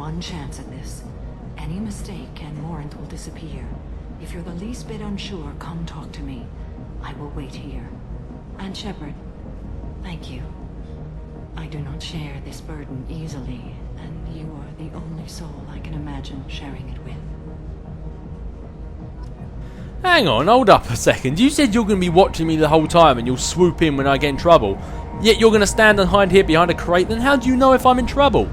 one chance at this. Any mistake and Morant will disappear. If you're the least bit unsure, come talk to me. I will wait here. And Shepard, thank you. I do not share this burden easily, and you are the only soul I can imagine sharing it with. Hang on, hold up a second. You said you're going to be watching me the whole time and you'll swoop in when I get in trouble. Yet you're going to stand and hide here behind a crate, then how do you know if I'm in trouble?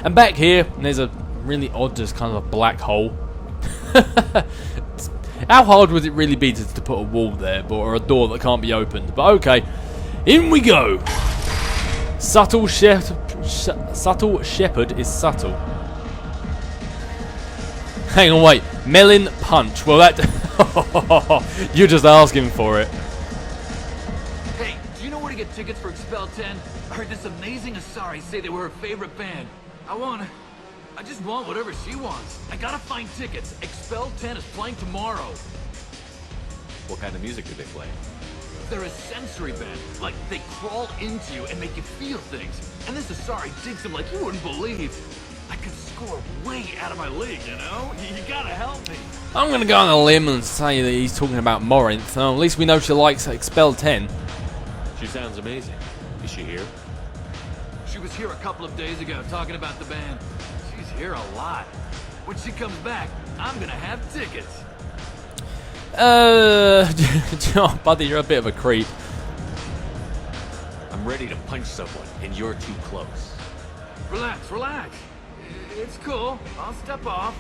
And back here, there's a really odd, just kind of a black hole. How hard would it really be to put a wall there, or a door that can't be opened? But okay, in we go. Subtle shepherd is subtle. Hang on, wait. Melon punch. Well, that you're just asking for it. Hey, do you know where to get tickets for Expel 10? I heard this amazing Asari say they were her favorite band. I just want whatever she wants. I gotta find tickets. Expel 10 is playing tomorrow. What kind of music do they play? They're a sensory band. Like, they crawl into you and make you feel things. And this Asari digs them like you wouldn't believe. I could score way out of my league, you know? You gotta help me. I'm gonna go on a limb and say that he's talking about Morinth. At least we know she likes Expel 10. She sounds amazing. Is she here? She was here a couple of days ago talking about the band. She's here a lot. When she comes back, I'm gonna have tickets. Buddy, you're a bit of a creep. I'm ready to punch someone, and you're too close. Relax, relax. It's cool. I'll step off.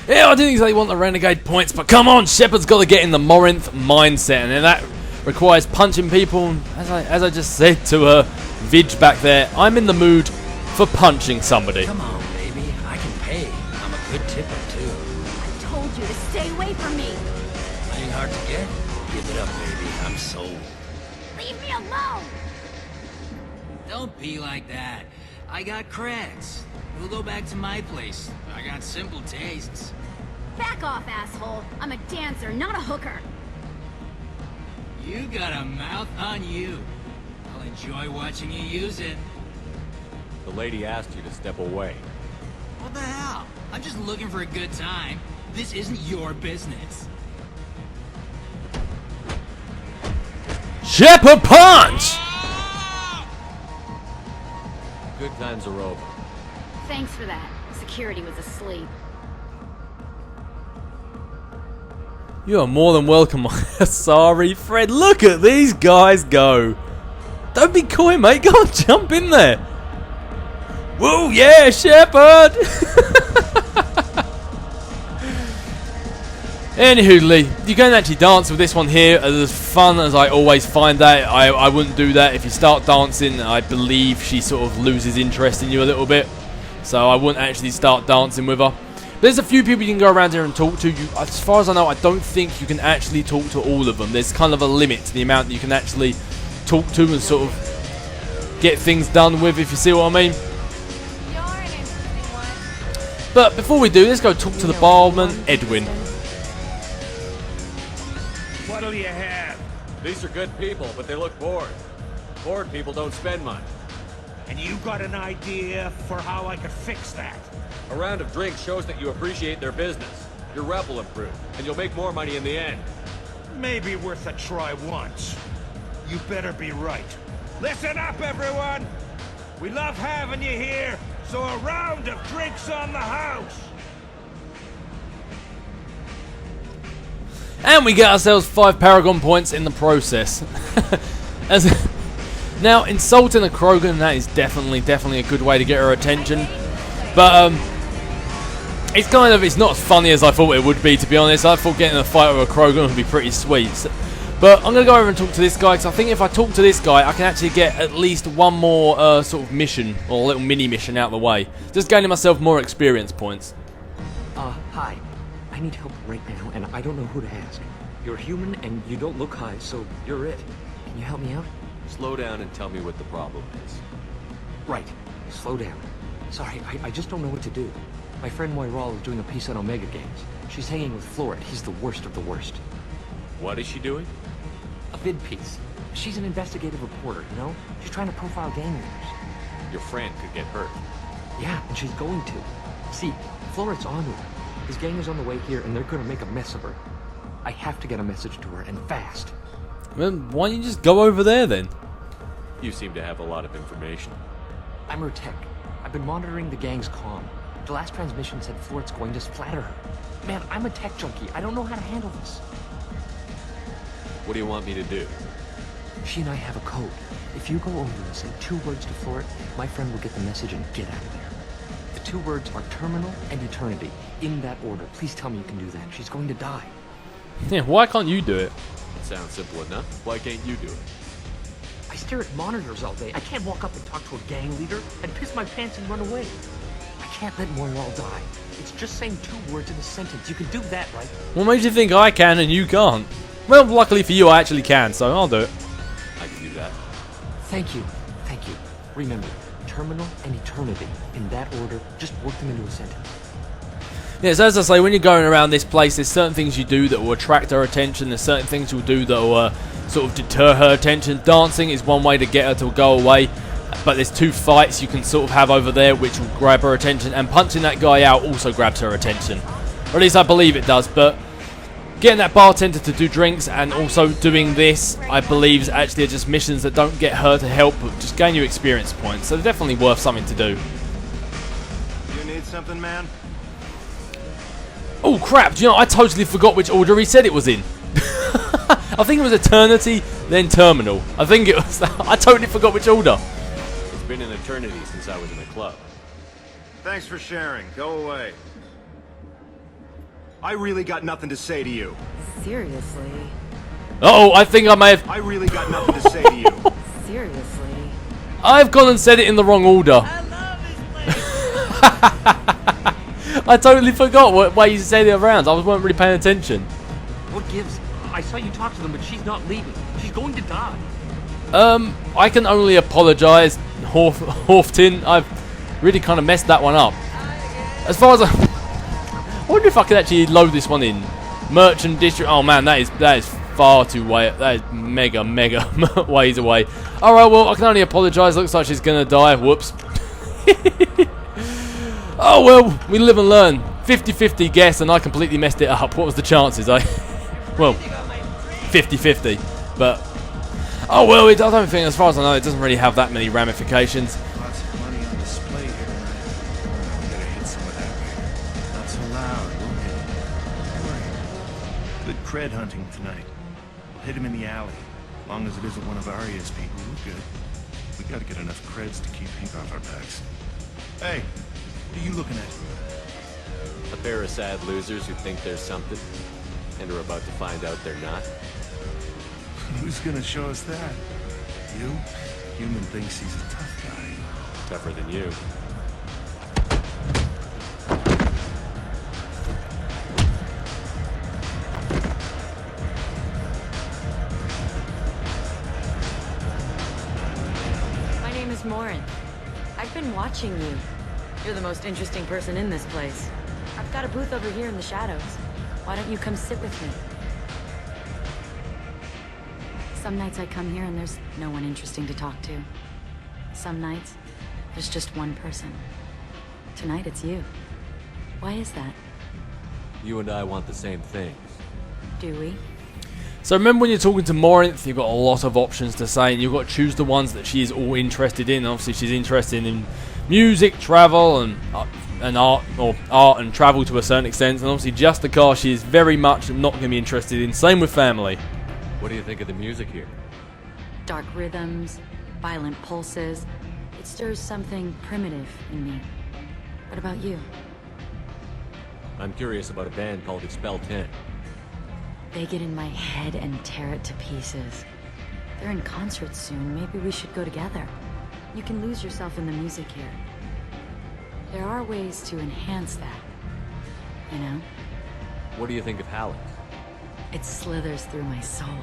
Yeah, I didn't exactly want the renegade points, but come on, Shepard's got to get in the Morinth mindset, and that requires punching people. As I just said to Vidge back there, I'm in the mood for punching somebody. Come on, baby. I can pay. I'm a good tipper, too. I told you to stay away from me. Playing hard to get? Give it up, baby. I'm sold. Leave me alone. Don't be like that. I got creds. We'll go back to my place. I got simple tastes. Back off, asshole. I'm a dancer, not a hooker. You got a mouth on you. I'll enjoy watching you use it. The lady asked you to step away. What the hell? I'm just looking for a good time. This isn't your business. Shepard punch! Good times are over. Thanks for that. Security was asleep. You are more than welcome, sorry, Fred. Look at these guys go. Don't be coy, mate. Go on, jump in there. Whoa, yeah, Shepard. Anywho, Lee, you can actually dance with this one here. As fun as I always find that, I wouldn't do that. If you start dancing, I believe she sort of loses interest in you a little bit. So I wouldn't actually start dancing with her. But there's a few people you can go around here and talk to. As far as I know, I don't think you can actually talk to all of them. There's kind of a limit to the amount that you can actually talk to and sort of get things done with, if you see what I mean. But before we do, let's go talk to the barman, Edwin. What'll you have? These are good people, but they look bored. Bored people don't spend much. And you got an idea for how I could fix that? A round of drinks shows that you appreciate their business. Your rep will improve, and you'll make more money in the end. Maybe worth a try once. You better be right. Listen up, everyone! We love having you here, so a round of drinks on the house! And we get ourselves 5 Paragon points in the process. Now, insulting a Krogan, that is definitely a good way to get her attention. But, it's not as funny as I thought it would be, to be honest. I thought getting a fight with a Krogan would be pretty sweet. But I'm going to go over and talk to this guy, because I think if I talk to this guy, I can actually get at least one more sort of mission, or a little mini-mission out of the way. Just gaining myself more experience points. Hi. I need help right now, and I don't know who to ask. You're human, and you don't look high, so you're it. Can you help me out? Slow down and tell me what the problem is. Right. Slow down. Sorry, I just don't know what to do. My friend Moiral is doing a piece on Omega Games. She's hanging with Florid. He's the worst of the worst. What is she doing? A vid piece. She's an investigative reporter, you know? She's trying to profile gang leaders. Your friend could get hurt. Yeah, and she's going to. See, Floret's on her. His gang is on the way here, and they're gonna make a mess of her. I have to get a message to her, and fast. Well, why don't you just go over there then? You seem to have a lot of information. I'm her tech. I've been monitoring the gang's comm. The last transmission said Floret's going to splatter her. Man, I'm a tech junkie. I don't know how to handle this. What do you want me to do? She and I have a code. If you go over and say 2 words to Floret, my friend will get the message and get out of there. The 2 words are terminal and eternity. In that order. Please tell me you can do that. She's going to die. Yeah, why can't you do it? It sounds simple enough. Why can't you do it? I stare at monitors all day. I can't walk up and talk to a gang leader and piss my pants and run away. I can't let Moirol die. It's just saying 2 words in a sentence. You can do that, right? What makes you think I can and you can't? Well, luckily for you, I actually can, so I'll do it. I can do that. Thank you. Thank you. Remember, terminal and eternity. In that order, just work them into a sentence. Yeah, so as I say, when you're going around this place, there's certain things you do that will attract her attention. There's certain things you'll do that will sort of deter her attention. Dancing is one way to get her to go away. But there's 2 fights you can sort of have over there which will grab her attention. And punching that guy out also grabs her attention. Or at least I believe it does. But getting that bartender to do drinks and also doing this, I believe, is actually just missions that don't get her to help, but just gain you experience points. So they're definitely worth something to do. You need something, man? Oh crap, do you know, I totally forgot which order he said it was in. I think it was Eternity, then Terminal. I think it was that. I totally forgot which order. It's been an eternity since I was in the club. Thanks for sharing. Go away. I really got nothing to say to you. Seriously? Uh-oh, I think I may have... I really got nothing to say to you. Seriously? I've gone and said it in the wrong order. I love this place. I totally forgot what way you said it around. I weren't really paying attention. What gives? I saw you talk to them, but she's not leaving. She's going to die. I can only apologise, Horftin. I've really kind of messed that one up. As far as I wonder if I could actually load this one in. Merchant District. Oh man, that is far too way. That is mega ways away. All right, well I can only apologise. Looks like she's gonna die. Whoops. Oh well, we live and learn. 50-50 guess, and I completely messed it up. What was the chances? Well, 50-50. But oh well, I don't think, as far as I know, it doesn't really have that many ramifications. Lots of money on display here tonight. I'm gonna hit some of that beer. Not so loud, we'll hit it. Don't worry. Good cred hunting tonight. We'll hit him in the alley. As long as it isn't one of Arya's people, we're good. We gotta get enough creds to keep ink off our backs. Hey, what are you looking at? A pair of sad losers who think there's something, and are about to find out they're not. Who's gonna show us that? You? Human thinks he's a tough guy. Tougher than you. My name is Morin. I've been watching you. You're the most interesting person in this place. I've got a booth over here in the shadows. Why don't you come sit with me? Some nights I come here and there's no one interesting to talk to. Some nights, there's just one person. Tonight it's you. Why is that? You and I want the same things. Do we? So remember when you're talking to Morinth, you've got a lot of options to say, and you've got to choose the ones that she is all interested in. Obviously, she's interested in music, travel, and art, or art and travel to a certain extent. And obviously, just the car, she is very much not going to be interested in. Same with family. What do you think of the music here? Dark rhythms, violent pulses. It stirs something primitive in me. What about you? I'm curious about a band called Expel 10. They get in my head and tear it to pieces. They're in concert soon. Maybe we should go together. You can lose yourself in the music here. There are ways to enhance that, you know? What do you think of Halleck? It slithers through my soul.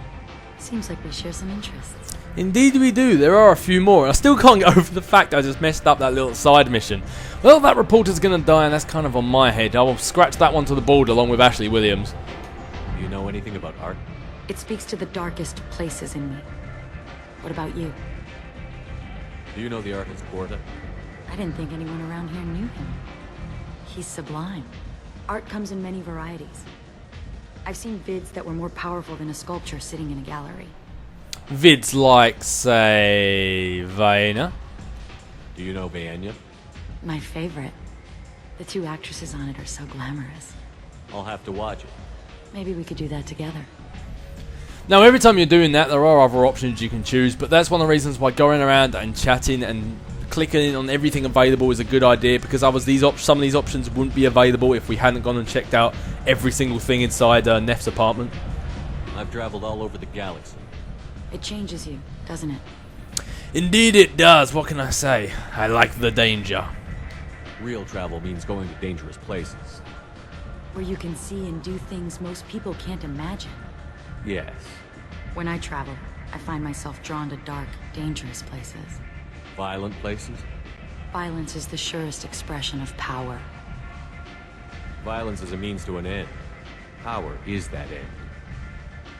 Seems like we share some interests. Indeed we do. There are a few more. I still can't get over the fact I just messed up that little side mission. Well, that reporter's going to die, and that's kind of on my head. I will scratch that one to the board along with Ashley Williams. Do you know anything about art? It speaks to the darkest places in me. What about you? Do you know the artist Porta? I didn't think anyone around here knew him. He's sublime. Art comes in many varieties. I've seen vids that were more powerful than a sculpture sitting in a gallery. Vids like, say, Vienna? Do you know Vienna? My favorite. The two actresses on it are so glamorous. I'll have to watch it. Maybe we could do that together. Now, every time you're doing that, there are other options you can choose, but that's one of the reasons why going around and chatting and clicking on everything available is a good idea, because some of these options wouldn't be available if we hadn't gone and checked out every single thing inside Neff's apartment. I've traveled all over the galaxy. It changes you, doesn't it? Indeed it does. What can I say? I like the danger. Real travel means going to dangerous places. Where you can see and do things most people can't imagine. Yes. When I travel, I find myself drawn to dark, dangerous places. Violent places? Violence is the surest expression of power. Violence is a means to an end. Power is that end.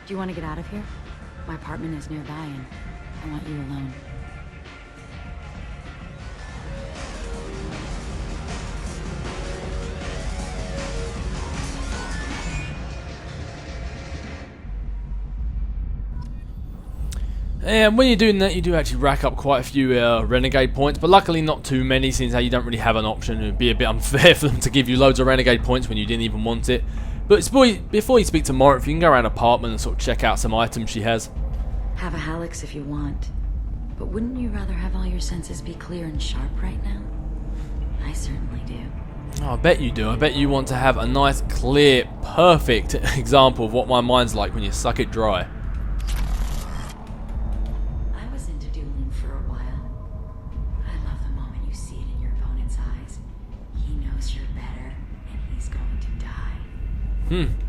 Do you want to get out of here? My apartment is nearby and I want you alone. And when you're doing that, you do actually rack up quite a few Renegade points, but luckily not too many, since you don't really have an option. It would be a bit unfair for them to give you loads of Renegade points when you didn't even want it. But before you speak to Morinth, you can go around her apartment and sort of check out some items she has. Have a Hallex if you want, but wouldn't you rather have all your senses be clear and sharp right now? I certainly do. Oh, I bet you do. I bet you want to have a nice, clear, perfect example of what my mind's like when you suck it dry.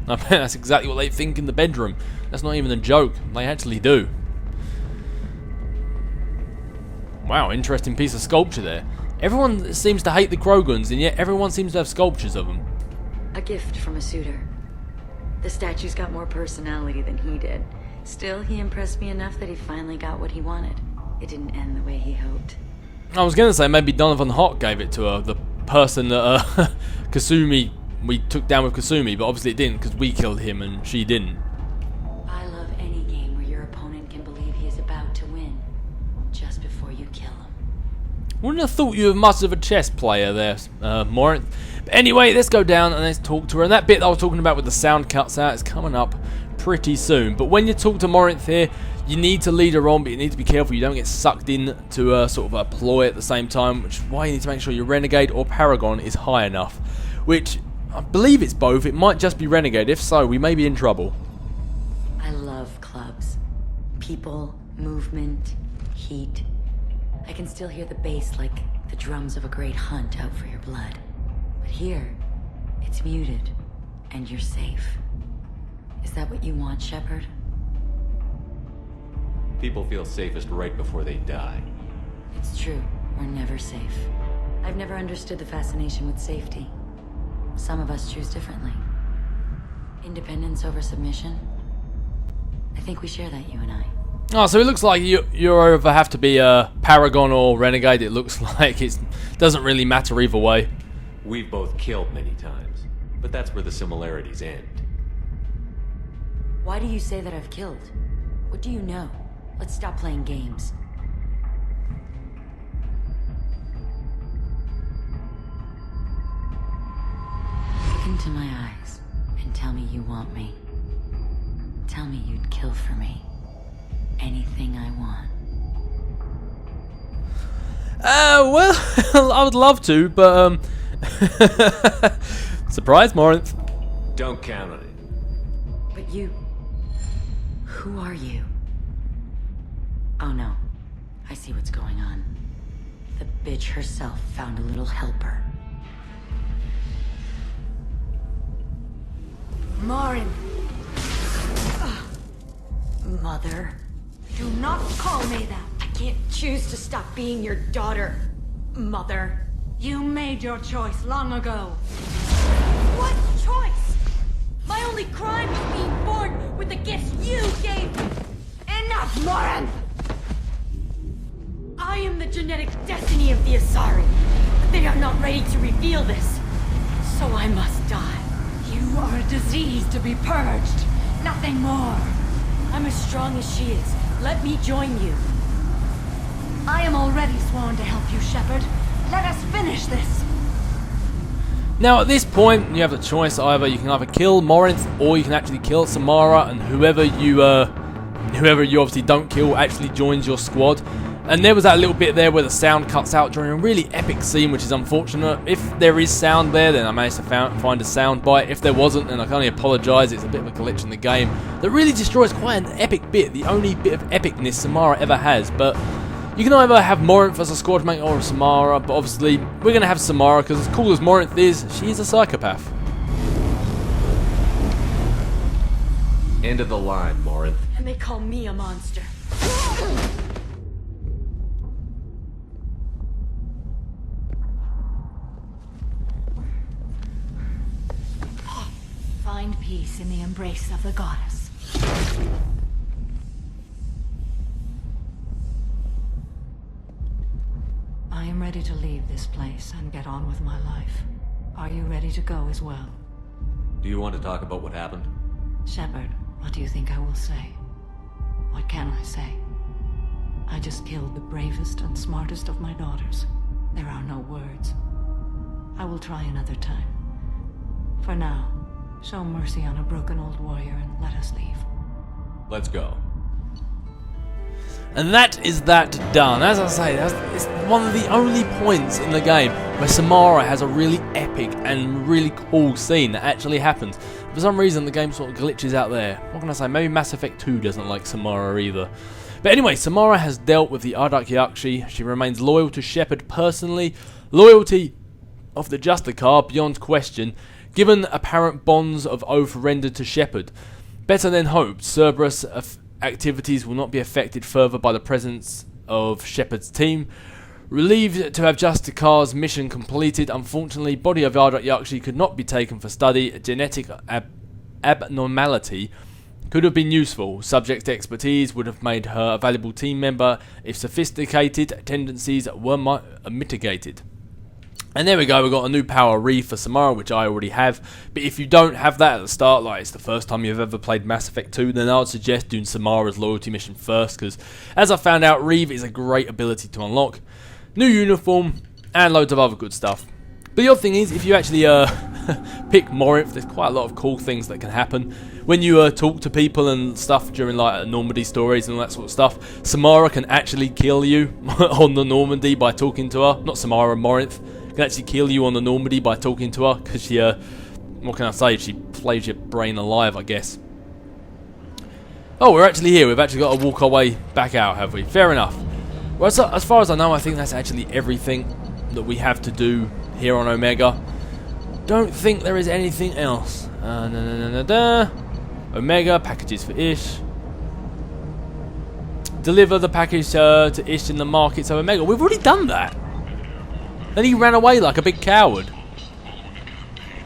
I bet that's exactly what they think in the bedroom. That's not even a joke. They actually do. Wow, interesting piece of sculpture there. Everyone seems to hate the Krogans, and yet everyone seems to have sculptures of them. A gift from a suitor. The statue's got more personality than he did. Still, he impressed me enough that he finally got what he wanted. It didn't end the way he hoped. I was going to say maybe Donovan Hott gave it to her, the person that Kasumi... we took down with Kasumi, but obviously it didn't, because we killed him and she didn't. I love any game where your opponent can believe he is about to win, just before you kill him. Wouldn't have thought you were much of a chess player there, Morinth. But anyway, let's go down and let's talk to her. And that bit that I was talking about with the sound cuts out is coming up pretty soon. But when you talk to Morinth here, you need to lead her on, but you need to be careful you don't get sucked in to sort of a ploy at the same time, which is why you need to make sure your Renegade or Paragon is high enough. Which... I believe it's both. It might just be Renegade. If so, we may be in trouble. I love clubs. People, movement, heat. I can still hear the bass like the drums of a great hunt out for your blood. But here, it's muted, and you're safe. Is that what you want, Shepard? People feel safest right before they die. It's true. We're never safe. I've never understood the fascination with safety. Some of us choose differently. Independence over submission? I think we share that, you and I. Oh, so it looks like you either have to be a Paragon or Renegade. It looks like it doesn't really matter either way. We've both killed many times, but that's where the similarities end. Why do you say that I've killed? What do you know? Let's stop playing games. Look into my eyes and tell me you want me. Tell me you'd kill for me. Anything I want. Well, I would love to, but, surprise, Morinth. Don't count on it. But you... who are you? Oh no. I see what's going on. The bitch herself found a little helper. Morinth! Mother. Do not call me that. I can't choose to stop being your daughter. Mother. You made your choice long ago. What choice? My only crime was being born with the gifts you gave me. Enough, Morinth! I am the the genetic destiny of the Asari. But they are not ready to reveal this. So I must die. You are a disease to be purged. Nothing more. I'm as strong as she is. Let me join you. I am already sworn to help you, Shepard. Let us finish this. Now at this point you have the choice, either you can either kill Morinth or you can actually kill Samara, and whoever you obviously don't kill actually joins your squad. And there was that little bit there where the sound cuts out during a really epic scene, which is unfortunate. If there is sound there, then I managed to find a sound bite. If there wasn't, then I can only apologise. It's a bit of a glitch in the game that really destroys quite an epic bit, the only bit of epicness Samara ever has. But you can either have Morinth as a squad mate or Samara, but obviously we're going to have Samara because as cool as Morinth is, she's a psychopath. End of the line, Morinth. And they call me a monster. Find peace in the embrace of the goddess. I am ready to leave this place and get on with my life. Are you ready to go as well? Do you want to talk about what happened? Shepard, what do you think I will say? What can I say? I just killed the bravest and smartest of my daughters. There are no words. I will try another time. For now, show mercy on a broken old warrior and let us leave. Let's go. And that is that done. As I say, it's one of the only points in the game where Samara has a really epic and really cool scene that actually happens. For some reason the game sort of glitches out there. What can I say? Maybe Mass Effect 2 doesn't like Samara either. But anyway, Samara has dealt with the Ardak Yakshi. She remains loyal to Shepard personally. Loyalty of the Justicar beyond question, given apparent bonds of oath rendered to Shepard. Better than hoped, Cerberus activities will not be affected further by the presence of Shepard's team. Relieved to have Justicar's mission completed, unfortunately, body of Ardak Yakshi could not be taken for study. A genetic abnormality could have been useful. Subject's expertise would have made her a valuable team member if sophisticated tendencies were mitigated. And there we go, we've got a new power Reeve for Samara, which I already have. But if you don't have that at the start, like it's the first time you've ever played Mass Effect 2, then I would suggest doing Samara's loyalty mission first, because as I found out, Reeve is a great ability to unlock. New uniform, and loads of other good stuff. But the odd thing is, if you actually pick Morinth, there's quite a lot of cool things that can happen. When you talk to people and stuff during like Normandy stories and all that sort of stuff, Samara can actually kill you on the Normandy by talking to her. Not Samara, Morinth. Can actually kill you on the Normandy by talking to her, because she, what can I say, she plays your brain alive, I guess. Oh, we're actually here. We've actually got to walk our way back out, have we? Fair enough. Well, so, as far as I know, I think that's actually everything that we have to do here on Omega. Don't think there is anything else. Omega, packages for Ish. Deliver the package to Ish in the market. So Omega, we've already done that. Then he ran away like a big coward.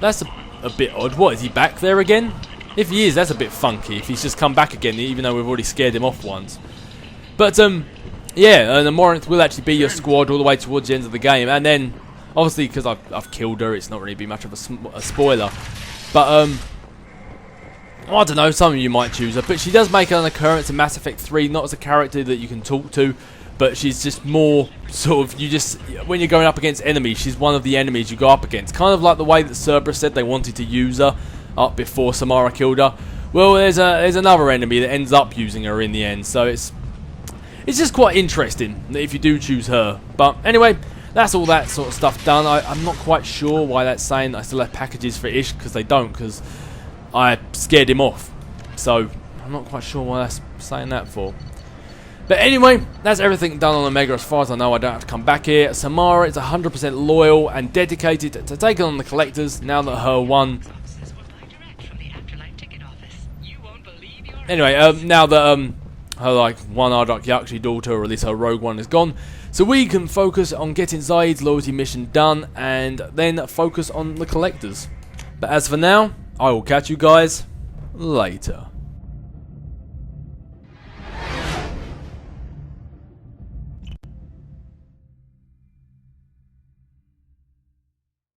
That's a bit odd. What, is he back there again? If he is, that's a bit funky. If he's just come back again, even though we've already scared him off once. But, yeah, the Morinth will actually be your squad all the way towards the end of the game. And then, obviously, because I've killed her, it's not really been much of a spoiler. But, I don't know, some of you might choose her. But she does make an occurrence in Mass Effect 3, not as a character that you can talk to, but she's just more sort of, when you're going up against enemies, she's one of the enemies you go up against. Kind of like the way that Cerberus said they wanted to use her up before Samara killed her. Well, there's another enemy that ends up using her in the end, so it's just quite interesting if you do choose her. But anyway, that's all that sort of stuff done. I'm not quite sure why that's saying that I still have packages for Ish, because they don't, because I scared him off. So I'm not quite sure why that's saying that for. But anyway, that's everything done on Omega as far as I know. I don't have to come back here. Samara is 100% loyal and dedicated to taking on the Collectors now that her one... Anyway, now that her like one Ardak Yakshi daughter, or at least her rogue one, is gone, so we can focus on getting Zaid's loyalty mission done and then focus on the Collectors. But as for now, I will catch you guys later.